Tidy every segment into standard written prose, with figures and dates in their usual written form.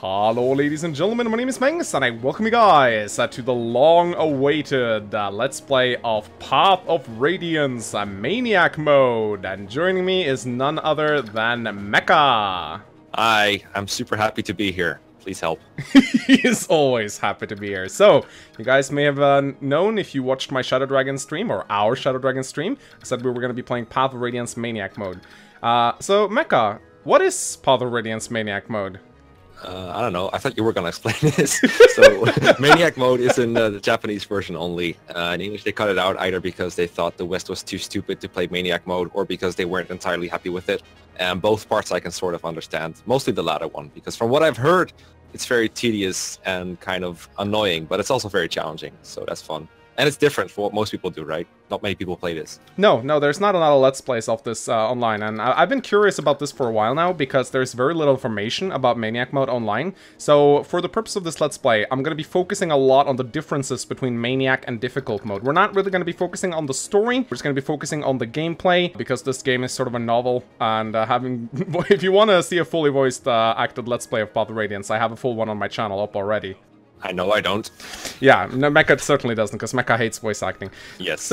Hello ladies and gentlemen, my name is Mangs and I welcome you guys to the long-awaited Let's Play of Path of Radiance Maniac mode. And joining me is none other than Mecha. I'm super happy to be here. Please help. He is always happy to be here. So, you guys may have known if you watched my Shadow Dragon stream, or our Shadow Dragon stream, I said we were going to be playing Path of Radiance Maniac mode. So, Mecha, what is Path of Radiance Maniac mode? I don't know. I thought you were going to explain this. So, Maniac mode is in the Japanese version only. In English, they cut it out either because they thought the West was too stupid to play Maniac mode or because they weren't entirely happy with it. And both parts I can sort of understand. Mostly the latter one, because from what I've heard, it's very tedious and kind of annoying, but it's also very challenging, so that's fun. And it's different for what most people do, right? Not many people play this. No, there's not a lot of Let's Plays of this online, and I've been curious about this for a while now, because there's very little information about Maniac mode online. So, for the purpose of this Let's Play, I'm going to be focusing a lot on the differences between Maniac and Difficult mode. We're not really going to be focusing on the story, we're just going to be focusing on the gameplay, because this game is sort of a novel, and if you want to see a fully voiced acted Let's Play of Path of Radiance, I have a full one on my channel up already. I know I don't. Yeah, no, Mecha certainly doesn't, because Mecha hates voice acting. Yes.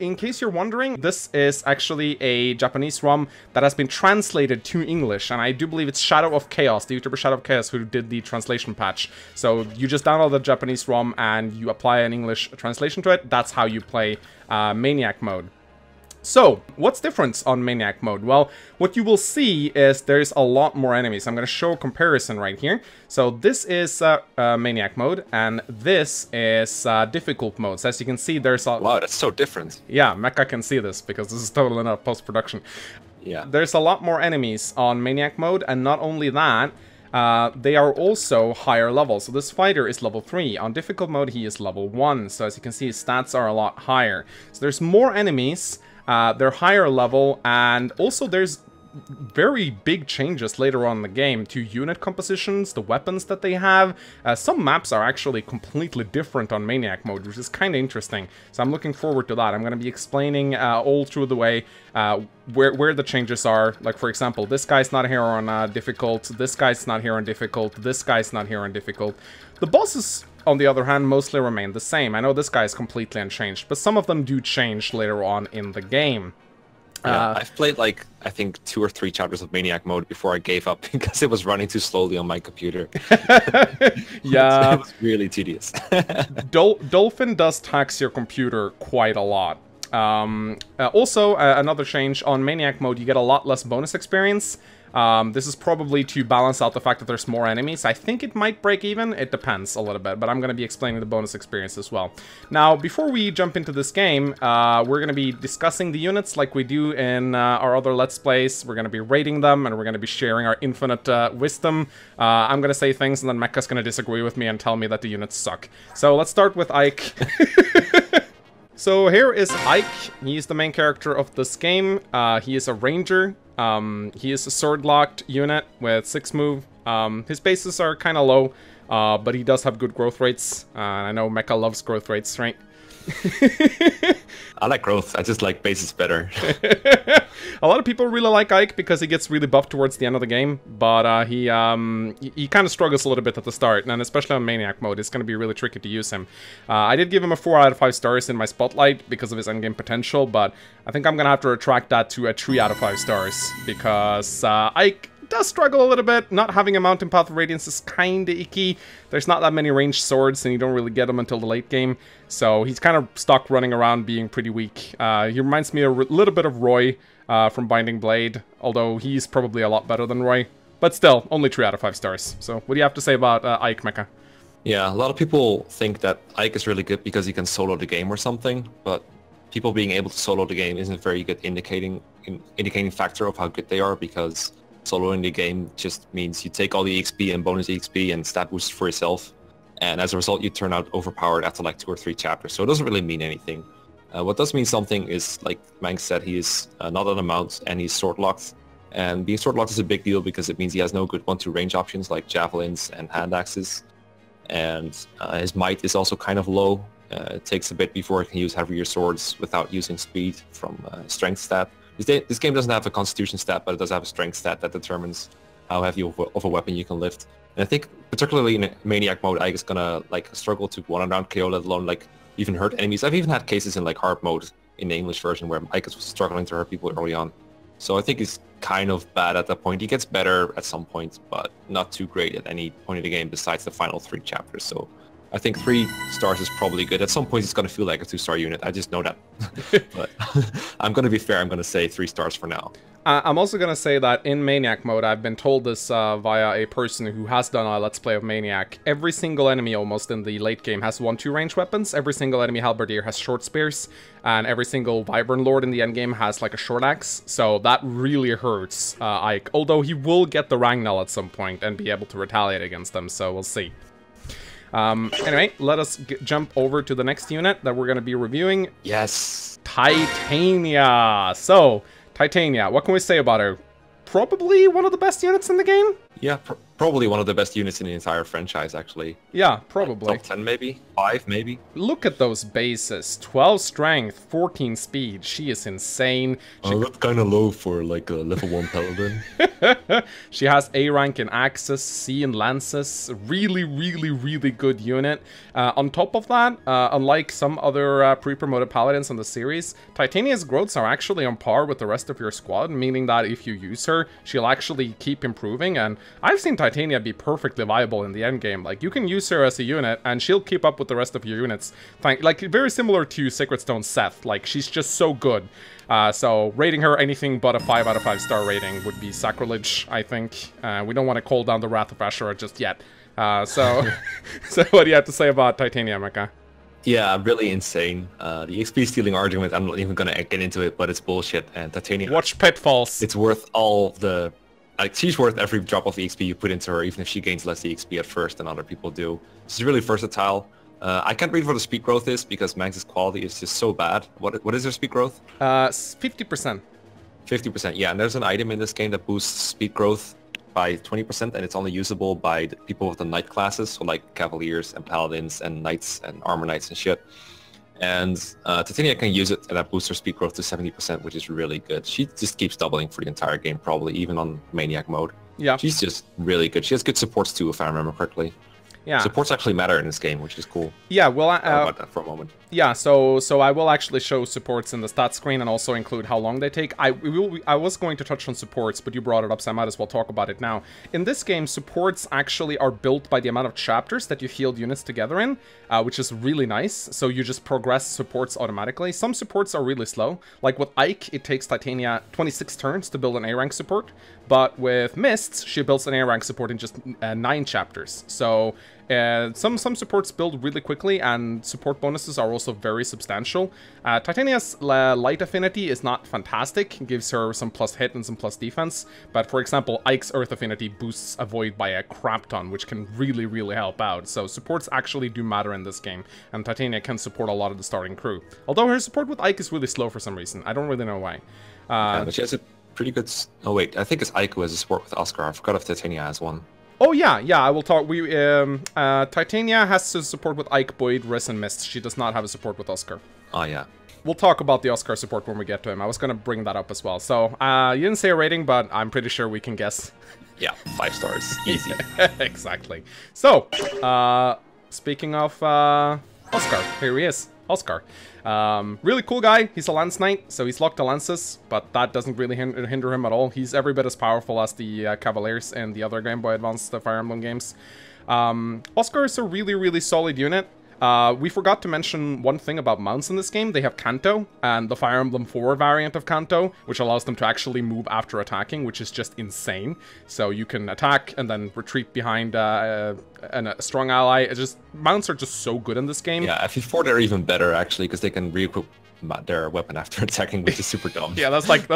In case you're wondering, this is actually a Japanese ROM that has been translated to English, and I do believe it's Shadow of Chaos, the YouTuber Shadow of Chaos, who did the translation patch. So you just download the Japanese ROM and you apply an English translation to it. That's how you play Maniac mode. So, what's different on Maniac mode? Well, what you will see is there's a lot more enemies. I'm going to show a comparison right here. So this is Maniac mode, and this is Difficult mode. So as you can see, there's a... Wow, that's so different. Yeah, Mecha can see this, because this is totally not post-production. Yeah. There's a lot more enemies on Maniac mode, and not only that, they are also higher level. So this fighter is level 3. On Difficult mode, he is level 1. So as you can see, his stats are a lot higher. So there's more enemies. They're higher level, and also there's very big changes later on in the game to unit compositions, the weapons that they have. Some maps are actually completely different on Maniac mode, which is kind of interesting. So I'm looking forward to that. I'm going to be explaining all through the way where the changes are. Like, for example, this guy's not here on Difficult, this guy's not here on Difficult, this guy's not here on Difficult. The bosses, on the other hand, mostly remain the same. I know this guy is completely unchanged, but some of them do change later on in the game. Yeah, I've played like, I think 2 or 3 chapters of Maniac mode before I gave up because it was running too slowly on my computer. Yeah. It was really tedious. Dolphin does tax your computer quite a lot. Also, another change on Maniac mode, you get a lot less bonus experience. This is probably to balance out the fact that there's more enemies. I think it might break even. It depends a little bit, but I'm going to be explaining the bonus experience as well. Now, before we jump into this game, we're going to be discussing the units like we do in our other Let's Plays. We're going to be rating them, and we're going to be sharing our infinite wisdom. I'm going to say things, and then Mecha's going to disagree with me and tell me that the units suck. So let's start with Ike. So here is Ike. He is the main character of this game. He is a ranger. He is a sword-locked unit with 6 move. His bases are kind of low, but he does have good growth rates. I know Mecha loves growth rates, right? I like growth, I just like bases better. A lot of people really like Ike because he gets really buffed towards the end of the game, but he kind of struggles a little bit at the start, and especially on Maniac mode, it's going to be really tricky to use him. I did give him a 4 out of 5 stars in my spotlight because of his endgame potential, but I think I'm going to have to retract that to a 3 out of 5 stars, because Ike does struggle a little bit. Not having a mount in Path of Radiance is kinda icky. There's not that many ranged swords, and you don't really get them until the late game. So he's kind of stuck running around being pretty weak. He reminds me a little bit of Roy from Binding Blade, although he's probably a lot better than Roy. But still, only 3 out of 5 stars. So what do you have to say about Ike, Mecha? Yeah, a lot of people think that Ike is really good because he can solo the game or something, but people being able to solo the game isn't a very good indicating factor of how good they are, because soloing the game just means you take all the EXP and bonus EXP and stat boosts for yourself, and as a result you turn out overpowered after like 2 or 3 chapters, so it doesn't really mean anything. What does mean something is, like Mank said, he is not on a mount and he's sword locked, and being sword locked is a big deal because it means he has no good 1-2 range options like javelins and hand axes, and his might is also kind of low. It takes a bit before he can use heavier swords without using speed from strength stat. This game doesn't have a constitution stat, but it does have a strength stat that determines how heavy of a weapon you can lift. And I think particularly in Maniac mode, Ike is gonna like struggle to one-on-round KO, let alone like even hurt enemies. I've even had cases in like hard mode in the English version where Ike was struggling to hurt people early on. So I think he's kind of bad at that point. He gets better at some point, but not too great at any point in the game besides the final 3 chapters. So I think 3 stars is probably good. At some point, it's going to feel like a 2-star unit. I just know that. But I'm going to be fair. I'm going to say 3 stars for now. I'm also going to say that in Maniac mode, I've been told this via a person who has done a Let's Play of Maniac. Every single enemy almost in the late game has 1-2 range weapons. Every single enemy halberdier has short spears. And every single Vibrant Lord in the endgame has like a short axe. So that really hurts Ike. Although he will get the Ragnall at some point and be able to retaliate against them. So we'll see. Anyway, let us jump over to the next unit that we're going to be reviewing. Yes. Titania. So, Titania, what can we say about her? Probably one of the best units in the game? Yeah, probably one of the best units in the entire franchise, actually. Yeah, probably. Top 10 maybe? 5 maybe? Look at those bases. 12 strength, 14 speed. She is insane. Oh, that's kind of low for like a level 1 paladin. She has A rank in axes, C in lances. Really, really, really good unit. On top of that, unlike some other pre-promoted paladins in the series, Titania's growths are actually on par with the rest of your squad, meaning that if you use her, she'll actually keep improving. And I've seen Titania be perfectly viable in the endgame. Like, you can use her as a unit, and she'll keep up with the rest of your units. Like, very similar to Sacred Stone Seth. Like, she's just so good. So, rating her anything but a 5 out of 5 star rating would be sacrilege, I think. We don't want to call down the Wrath of Ashura just yet. So what do you have to say about Titania, Mecca? Yeah, really insane. The XP stealing argument, I'm not even going to get into it, but it's bullshit. And Titania... Watch Pitfalls. It's worth all the... Like, she's worth every drop of EXP you put into her, even if she gains less EXP at first than other people do. She's really versatile. I can't read what the speed growth is, because Manx's quality is just so bad. What is her speed growth? 50%. 50%, yeah. And there's an item in this game that boosts speed growth by 20%, and it's only usable by the people with the knight classes, so like Cavaliers and Paladins and Knights and Armor Knights and shit. And Titania can use it, and that boosts her speed growth to 70%, which is really good. She just keeps doubling for the entire game, probably, even on Maniac mode. Yeah. She's just really good. She has good supports too, if I remember correctly. Yeah. Supports actually matter in this game, which is cool. Yeah, well, about that for a moment. Yeah, so I will actually show supports in the stat screen and also include how long they take. I was going to touch on supports, but you brought it up, so I might as well talk about it now. In this game, supports actually are built by the amount of chapters that you healed units together in, which is really nice. So you just progress supports automatically. Some supports are really slow. Like with Ike, it takes Titania 26 turns to build an A rank support, but with Mists, she builds an A rank support in just 9 chapters. So some supports build really quickly, and support bonuses are also very substantial. Titania's light affinity is not fantastic. It gives her some plus hit and some plus defense. But for example, Ike's earth affinity boosts avoid by a crap ton, which can really, really help out. So supports actually do matter in this game, and Titania can support a lot of the starting crew. Although her support with Ike is really slow for some reason. I don't really know why. Yeah, but she has a pretty good... Oh wait, I think it's Ike who has a support with Oscar. I forgot if Titania has one. Oh yeah, I will talk. Titania has a support with Ike, Boyd, Riz, and Mist. She does not have a support with Oscar. Oh yeah. We'll talk about the Oscar support when we get to him. I was gonna bring that up as well. So, you didn't say a rating, but I'm pretty sure we can guess. Yeah, 5 stars. Easy. Exactly. So, speaking of Oscar, here he is. Oscar. Really cool guy. He's a Lance Knight, so he's locked to Lances, but that doesn't really hinder him at all. He's every bit as powerful as the Cavaliers in the other Game Boy Advance Fire Emblem games. Oscar is a really, really solid unit. We forgot to mention one thing about mounts in this game. They have Canto, and the Fire Emblem 4 variant of Canto, which allows them to actually move after attacking, which is just insane. So you can attack and then retreat behind a strong ally. It's just, mounts are just so good in this game. Yeah, FE4 they're even better, actually, because they can re-equip their weapon after attacking, which is super dumb. Yeah, that's like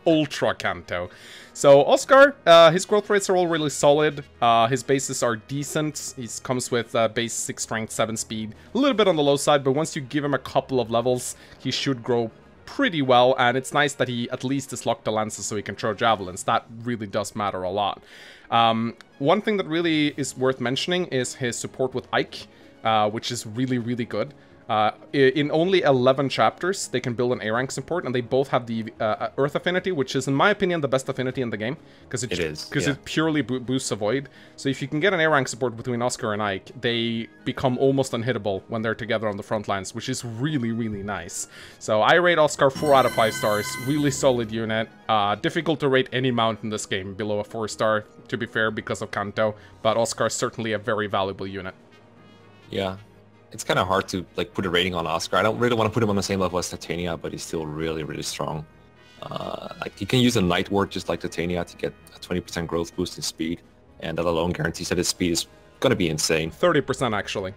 Ultra Canto. So Oscar, his growth rates are all really solid. His bases are decent. He comes with base 6 strength, 7 speed. A little bit on the low side, but once you give him a couple of levels, he should grow pretty well. And it's nice that he at least is locked to lances so he can throw javelins. That really does matter a lot. One thing that really is worth mentioning is his support with Ike, which is really, really good. In only 11 chapters, they can build an A rank support, and they both have the Earth affinity, which is, in my opinion, the best affinity in the game, because it purely boosts Avoid. So if you can get an A rank support between Oscar and Ike, they become almost unhittable when they're together on the front lines, which is really, really nice. So I rate Oscar 4 out of 5 stars. Really solid unit. Difficult to rate any mount in this game below a 4-star, to be fair, because of Kanto, but Oscar is certainly a very valuable unit. Yeah. It's kind of hard to like put a rating on Oscar. I don't really want to put him on the same level as Titania, but he's still really, really strong. Like he can use a Night Ward just like Titania to get a 20% growth boost in speed, and that alone guarantees that his speed is going to be insane. 30% actually.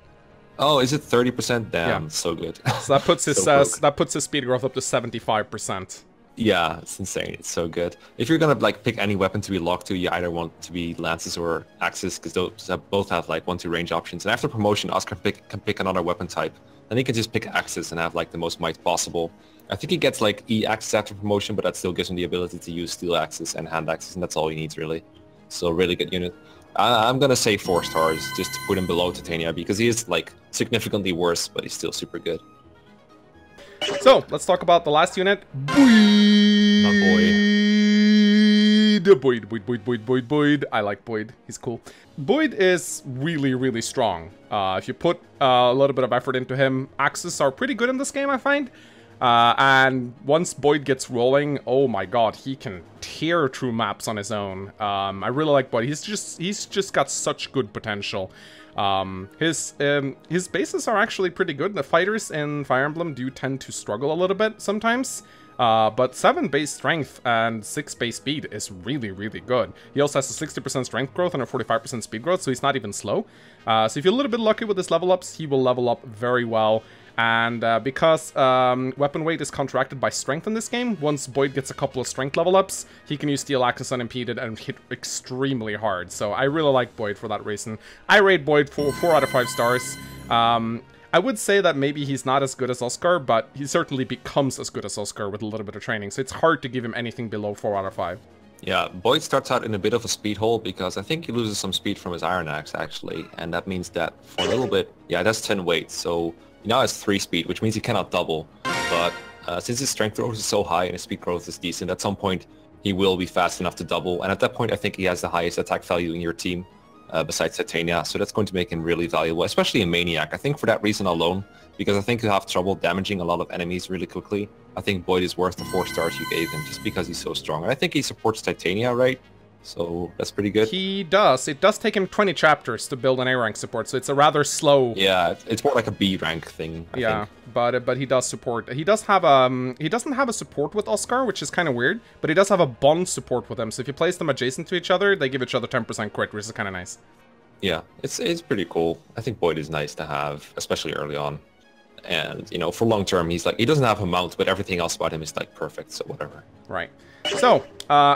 Oh, is it 30%? Damn, yeah. So good. So that puts his that puts his speed growth up to 75%. Yeah, it's insane. It's so good. If you're gonna like pick any weapon to be locked to, you either want to be lances or axes, because those both have like 1-2 range options. And after promotion, Oscar can pick another weapon type. Then he can just pick axes and have like the most might possible. I think he gets like E axes after promotion, but that still gives him the ability to use steel axes and hand axes, and that's all he needs really. So really good unit. I'm gonna say 4 stars just to put him below Titania, because he is like significantly worse, but he's still super good. So, let's talk about the last unit. Boyd. I like Boyd. He's cool. Boyd is really, really strong. If you put a little bit of effort into him, axes are pretty good in this game, I find. And once Boyd gets rolling, oh my god, he can tear through maps on his own. I really like Boyd. He's just got such good potential. His bases are actually pretty good. The fighters in Fire Emblem do tend to struggle a little bit sometimes. But 7 base strength and 6 base speed is really, really good. He also has a 60% strength growth and a 45% speed growth, so he's not even slow. So if you're a little bit lucky with his level ups, he will level up very well. And because weapon weight is counteracted by strength in this game, once Boyd gets a couple of strength level ups, he can use Steel Axis unimpeded and hit extremely hard. So I really like Boyd for that reason. I rate Boyd for 4 out of 5 stars. I would say that maybe he's not as good as Oscar, but he certainly becomes as good as Oscar with a little bit of training. So it's hard to give him anything below 4 out of 5. Yeah, Boyd starts out in a bit of a speed hole because I think he loses some speed from his Iron Axe actually. And that means that for a little bit, yeah, that's 10 weight. So he now has 3 speed, which means he cannot double. But since his strength growth is so high and his speed growth is decent, at some point he will be fast enough to double. And at that point, I think he has the highest attack value in your team. Besides Titania, so that's going to make him really valuable, especially in Maniac. I think for that reason alone, because I think he'll have trouble damaging a lot of enemies really quickly, I think Boyd is worth the 4 stars you gave him, just because he's so strong. And I think he supports Titania, right? So that's pretty good. He does. It does take him 20 chapters to build an A rank support, so it's a rather slow... Yeah, it's more like a B rank thing, I think. But he does support. He does have he doesn't have a support with Oscar, which is kind of weird, but he does have a bond support with him. So if you place them adjacent to each other, they give each other 10% crit, which is kind of nice. Yeah, it's pretty cool. I think Boyd is nice to have, especially early on. And, you know, for long term, he's like, he doesn't have a mount, but everything else about him is like perfect, so whatever. Right. So,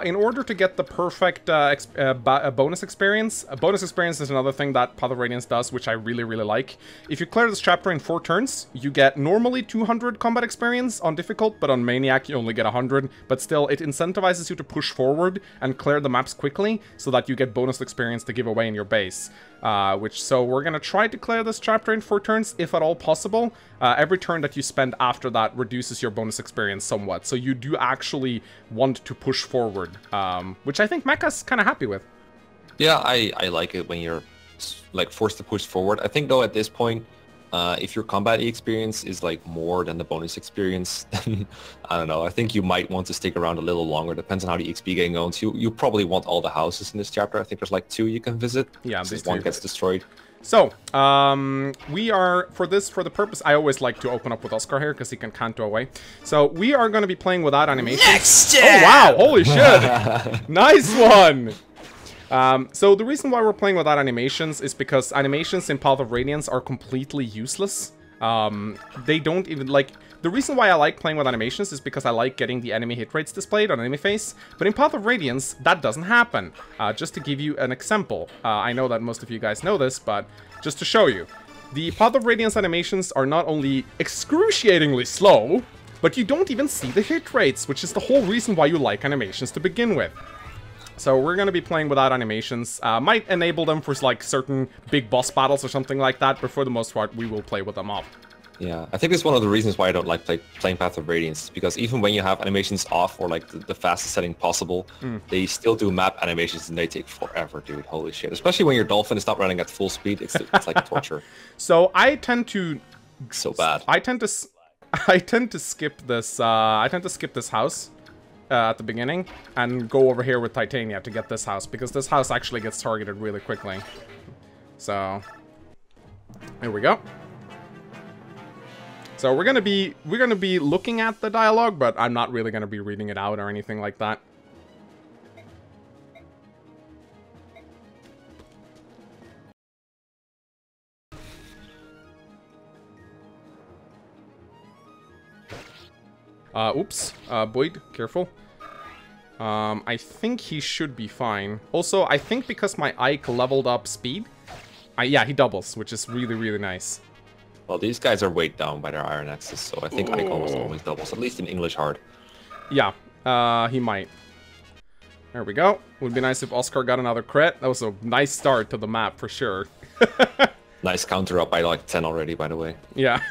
in order to get the perfect bonus experience, bonus experience is another thing that Path of Radiance does, which I really, really like. If you clear this chapter in 4 turns, you get normally 200 combat experience on difficult, but on Maniac you only get 100. But still, it incentivizes you to push forward and clear the maps quickly, so that you get bonus experience to give away in your base. So we're gonna try to clear this chapter in 4 turns, if at all possible. Every turn that you spend after that reduces your bonus experience somewhat, so you do actually want to push forward, which I think Mecha's kind of happy with. Yeah, I like it when you're like forced to push forward. I think though at this point, if your combat experience is like more than the bonus experience, then I don't know. I think you might want to stick around a little longer. Depends on how the XP game goes. You probably want all the houses in this chapter. I think there's like 2 you can visit. Yeah, since one gets destroyed. So, we are, for the purpose, I always like to open up with Oscar here, because he can Kanto away. So, we are going to be playing without animations. Next Oh, wow, holy shit! Nice one! So, the reason why we're playing without animations is because animations in Path of Radiance are completely useless. They don't even, like... The reason why I like playing with animations is because I like getting the enemy hit rates displayed on enemy face, but in Path of Radiance, that doesn't happen. Just to give you an example, I know that most of you guys know this, but just to show you. The Path of Radiance animations are not only excruciatingly slow, but you don't even see the hit rates, which is the whole reason why you like animations to begin with. So we're going to be playing without animations. Might enable them for like certain big boss battles or something like that, but for the most part, we will play with them off. Yeah, I think it's one of the reasons why I don't like playing Path of Radiance, because even when you have animations off or like the fastest setting possible, they still do map animations and they take forever, dude. Holy shit. Especially when your Dolphin is not running at full speed, it's like torture. So I tend to... So bad. I tend to skip this, I tend to skip this house at the beginning and go over here with Titania to get this house, because this house actually gets targeted really quickly. So, here we go. So we're gonna be looking at the dialogue, but I'm not really gonna be reading it out or anything like that. Oops. Boyd, careful. I think he should be fine. Also, I think because my Ike leveled up speed, yeah, he doubles, which is really, really nice. Well, these guys are weighed down by their iron axes, so I think Ike almost always doubles, at least in English hard. Yeah, he might. There we go. Would be nice if Oscar got another crit. That was a nice start to the map, for sure. Nice counter up by like 10 already, by the way. Yeah.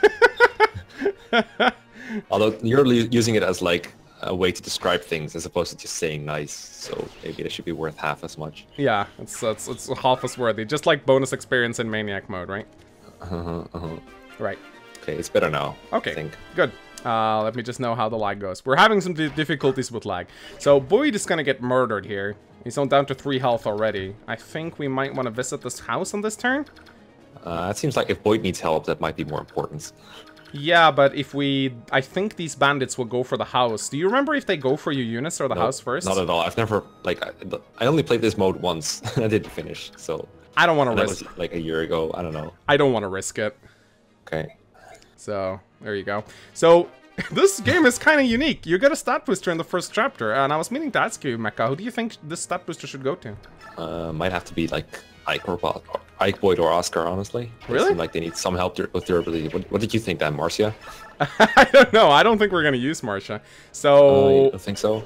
Although you're using it as like a way to describe things as opposed to just saying nice, so maybe it should be worth half as much. Yeah, it's half as worthy. Just like bonus experience in Maniac mode, right? Right. Okay, it's better now. Okay, I think. Good. Let me just know how the lag goes. We're having some difficulties with lag. So Boyd is gonna get murdered here. He's on down to 3 health already. I think we might want to visit this house on this turn. It seems like if Boyd needs help, that might be more important. Yeah, but if we... I think these bandits will go for the house. Do you remember if they go for your units or the house first? Not at all. I've never... Like, I only played this mode once, and I didn't finish, so... I don't want to risk... That was like a year ago. I don't know. I don't want to risk it. Okay. So, there you go. So, this game is kind of unique. You get a stat booster in the first chapter, and I was meaning to ask you, Mecha, who do you think this stat booster should go to? Might have to be, like, Ike, Boyd, or Oscar, honestly. Really? They seem like they need some help with durability. What did you think then, Marcia? I don't know. I don't think we're going to use Marcia. So... You don't think so?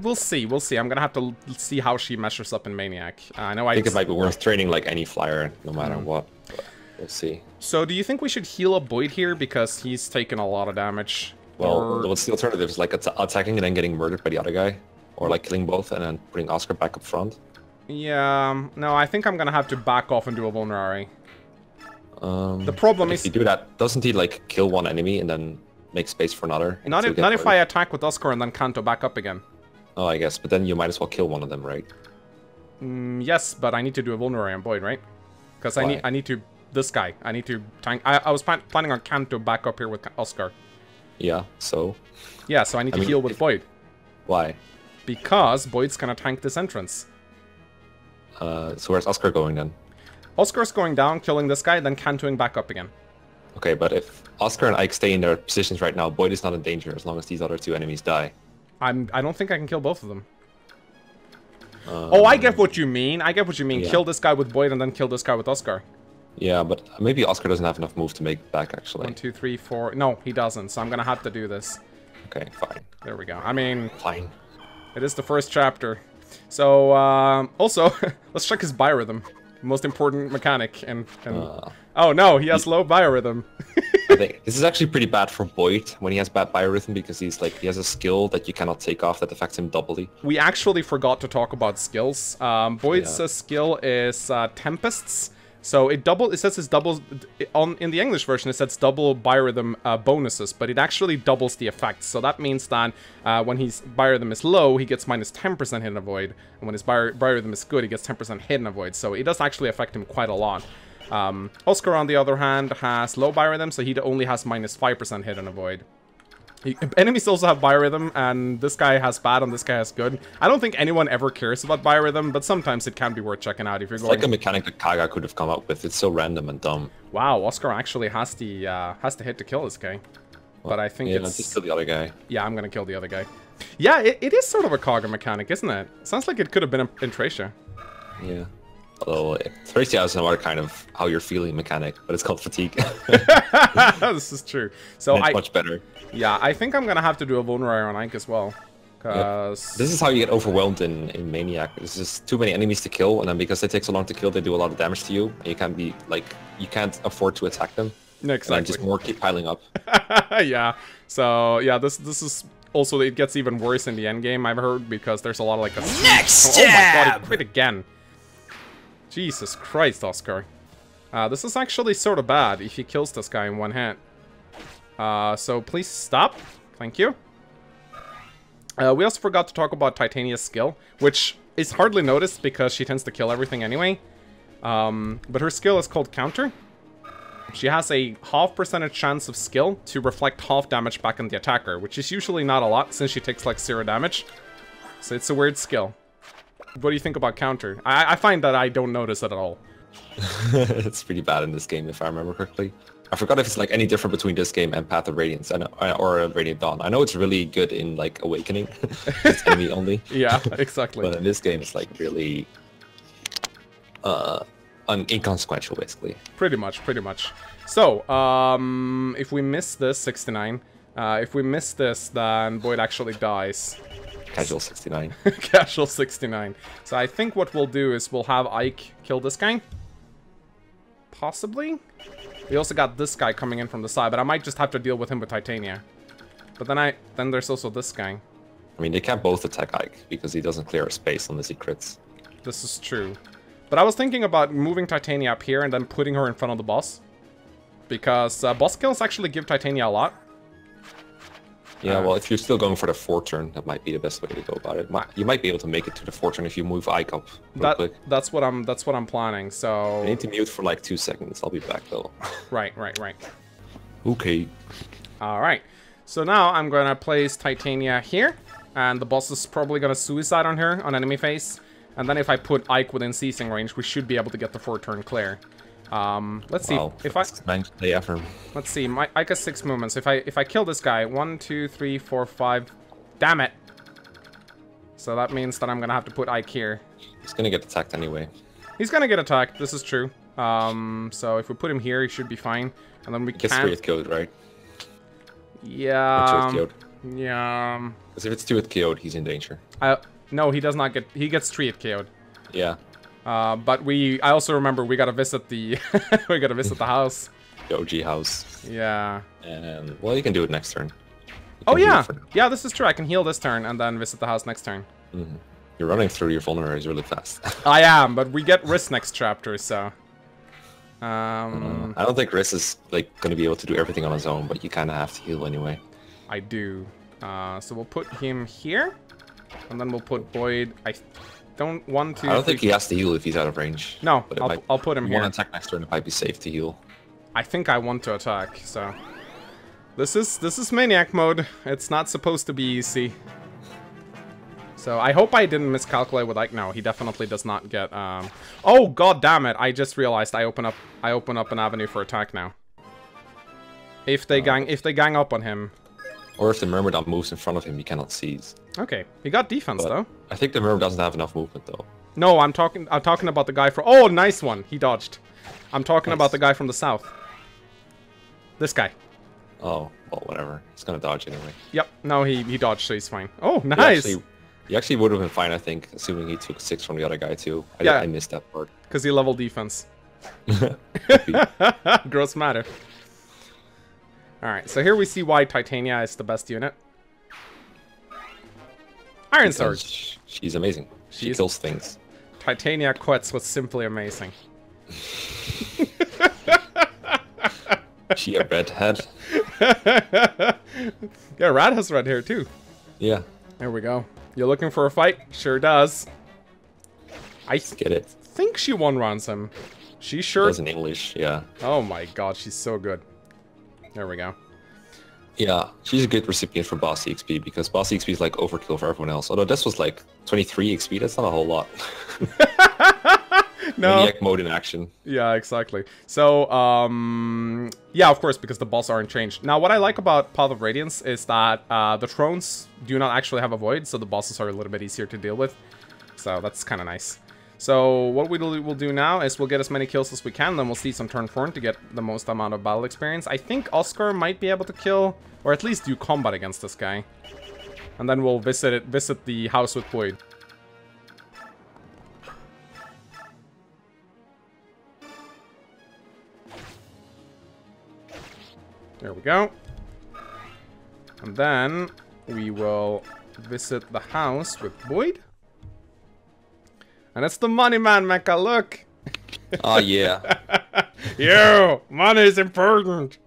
We'll see. We'll see. I'm going to have to see how she measures up in Maniac. I know I think it might be worth training like any flyer, no matter what. But we'll see. So do you think we should heal up Boyd here? Because he's taken a lot of damage. Well, what's the alternatives? Like attacking and then getting murdered by the other guy? Or like killing both and then putting Oscar back up front? Yeah, no, I think I'm gonna have to back off and do a vulnerary. The problem is... If you do that, doesn't he like kill one enemy and then make space for another? Not if I attack with Oscar and then Kanto back up again. Oh, I guess, but then you might as well kill one of them, right? Yes, but I need to do a vulnerary on Boyd, right? Because I need to... This guy. I need to tank... I was planning on Kanto back up here with Oscar. Yeah, so... Yeah, so I need to heal with Boyd. Why? Because Boyd's gonna tank this entrance. So where's Oscar going then? Oscar's going down, killing this guy, then Kantoing back up again. Okay, but if Oscar and Ike stay in their positions right now, Boyd is not in danger as long as these other two enemies die. I don't think I can kill both of them. Oh, I get what you mean. I get what you mean. Yeah. Kill this guy with Boyd and then kill this guy with Oscar. Yeah, but maybe Oscar doesn't have enough move to make it back, actually. 1, 2, 3, 4... No, he doesn't, so I'm gonna have to do this. Okay, fine. There we go. I mean... Fine. It is the first chapter. So, also, let's check his biorhythm. Most important mechanic. And oh no, he has low biorhythm. I think this is actually pretty bad for Boyd when he has bad biorhythm because he has a skill that you cannot take off that affects him doubly. We actually forgot to talk about skills. Boyd's skill is Tempests. So it says it's doubles in the English version. It says double biorhythm bonuses, but it actually doubles the effects. So that means that when his biorhythm is low, he gets minus 10% hit and avoid, and when his biorhythm is good, he gets 10% hit and avoid. So it does actually affect him quite a lot. Oscar, on the other hand, has low biorhythm, so he only has minus 5% hit and avoid. Enemies also have biorhythm, and this guy has bad and this guy has good. I don't think anyone ever cares about biorhythm, but sometimes it can be worth checking out if you're going... It's like a mechanic that Kaga could have come up with. It's so random and dumb. Wow, Oscar actually has the hit to kill this guy. Well, but I think it's... just kill the other guy. Yeah, I'm gonna kill the other guy. Yeah, it is sort of a Kaga mechanic, isn't it? Sounds like it could have been in Tracia. Yeah. Although, Tracia has another kind of how you're feeling mechanic, but it's called fatigue. This is true. So it's much better. Yeah, I think I'm gonna have to do a vulnerary on Ike as well. Cause... Yep. This is how you get overwhelmed in Maniac. There's just too many enemies to kill, and then because they take so long to kill, they do a lot of damage to you, and you can't afford to attack them. Exactly. And just more keep piling up. Yeah. So yeah, this is also, it gets even worse in the end game, I've heard, because there's a lot of like a Next oh my god, jab! he quit again. Jesus Christ, Oscar. This is actually sort of bad if he kills this guy in one hit. So please stop. Thank you. We also forgot to talk about Titania's skill, which is hardly noticed because she tends to kill everything anyway. But her skill is called Counter. She has a half% chance of skill to reflect half damage back on the attacker, which is usually not a lot since she takes like 0 damage. So it's a weird skill. What do you think about Counter? I find that I don't notice it at all. It's pretty bad in this game, if I remember correctly. I forgot if it's like any different between this game and Path of Radiance, or Radiant Dawn. I know it's really good in like Awakening. It's enemy only. Yeah, exactly. But in this game, it's like really inconsequential, basically. Pretty much. So, if we miss this, 69. If we miss this, then Boyd actually dies. Casual 69. Casual 69. So I think what we'll do is we'll have Ike kill this guy. Possibly? We also got this guy coming in from the side, but I might just have to deal with him with Titania. But then there's also this guy. I mean, they can't both attack Ike, because he doesn't clear a space unless he crits. This is true. But I was thinking about moving Titania up here and then putting her in front of the boss. Because boss kills actually give Titania a lot. Yeah, well, if you're still going for the 4th turn, that might be the best way to go about it. You might be able to make it to the 4th turn if you move Ike up real quick. That's what I'm planning. So I need to mute for like 2 seconds. I'll be back though. Right. Okay. All right. So now I'm gonna place Titania here, and the boss is probably gonna suicide on her on enemy face. And then if I put Ike within ceasing range, we should be able to get the 4th turn clear. Let's see if let's see, my Ike has 6 movements. If I kill this guy, 1, 2, 3, 4, 5. Damn it! So that means that I'm gonna have to put Ike here. He's gonna get attacked anyway. He's gonna get attacked. This is true. So if we put him here, he should be fine. And then we gets can. 3 KO'd, right? Yeah. Or 2 KO'd. Yeah. Because if it's 2 KO'd, he's in danger. No, he does not get. He gets 3 KO'd. Yeah. But I also remember we gotta visit the we gotta visit the house. The OG house. Yeah. And well, you can do it next turn. Oh yeah, yeah. This is true. I can heal this turn and then visit the house next turn. Mm-hmm. You're running through your vulneraries really fast. I am, but we get Riss next chapter, so. I don't think Riss is like gonna be able to do everything on his own, but you kind of have to heal anyway. I do. So we'll put him here, and then we'll put Boyd. I don't want to. I don't think he has to heal if he's out of range. No, but I'll put him here. Want to attack next turn? It might be safe to heal. I think I want to attack. So this is Maniac mode. It's not supposed to be easy. So I hope I didn't miscalculate with Ike. No, he definitely does not get. Oh god damn it! I just realized I open up an avenue for attack now. If they gang up on him. Or if the Myrmidon moves in front of him, he cannot seize. Okay, he got defense though. I think the Myrmidon doesn't have enough movement though. No, I'm talking about the guy from. Oh, nice one. He dodged. I'm talking about the guy from the south. This guy. Oh, well, whatever. He's gonna dodge anyway. Yep. No, he dodged, so he's fine. Oh, nice. He actually would have been fine, I think, assuming he took 6 from the other guy too. I missed that part. Because he leveled defense. Gross matter. Alright, so here we see why Titania is the best unit. Iron Sword. She's amazing. She kills things. Titania quits was simply amazing. She a redhead? Yeah, Rad has red hair too. Yeah. There we go. You looking for a fight? Sure does. Get it. Think she one-runs him. She sure does in English, yeah. Oh my god, she's so good. There we go. Yeah, she's a good recipient for boss XP because boss XP is like overkill for everyone else. Although this was like 23 XP, that's not a whole lot. No. Maniac mode in action. Yeah, exactly. So, yeah, of course, because the boss aren't changed. Now, what I like about Path of Radiance is that the thrones do not actually have a void, so the bosses are a little bit easier to deal with. So that's kind of nice. So what we'll do now is we'll get as many kills as we can, then we'll see some turn 4 to get the most amount of battle experience. I think Oscar might be able to kill, or at least do combat against this guy. And then we'll visit the house with Boyd. There we go. And then we will visit the house with Boyd. And it's the money man, Mecha, look! Oh, yeah. Yo! Money is important!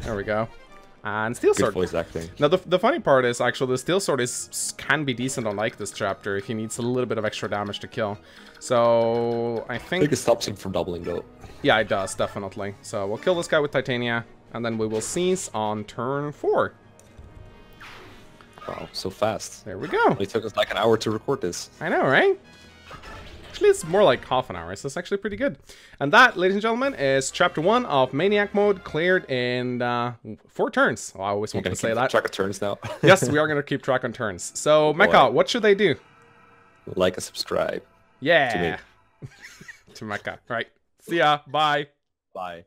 There we go. And Steel Sword. Good voice acting. Now, the funny part is, actually, the Steel Sword can be decent on, like, this chapter if he needs a little bit of extra damage to kill. So, I think it stops him from doubling, though. Yeah, it does, definitely. So, we'll kill this guy with Titania, and then we will cease on turn 4. Wow, so fast. There we go. It took us like an hour to record this. I know, right? Actually, it's more like half an hour, so it's actually pretty good. And that, ladies and gentlemen, is Chapter 1 of Maniac Mode, cleared in 4 turns. Oh, I always wanted to say that. Track of turns now. Yes, we are going to keep track on turns. So, Mecha, what should they do? Like and subscribe. Yeah. To Mecha. Right. See ya. Bye. Bye.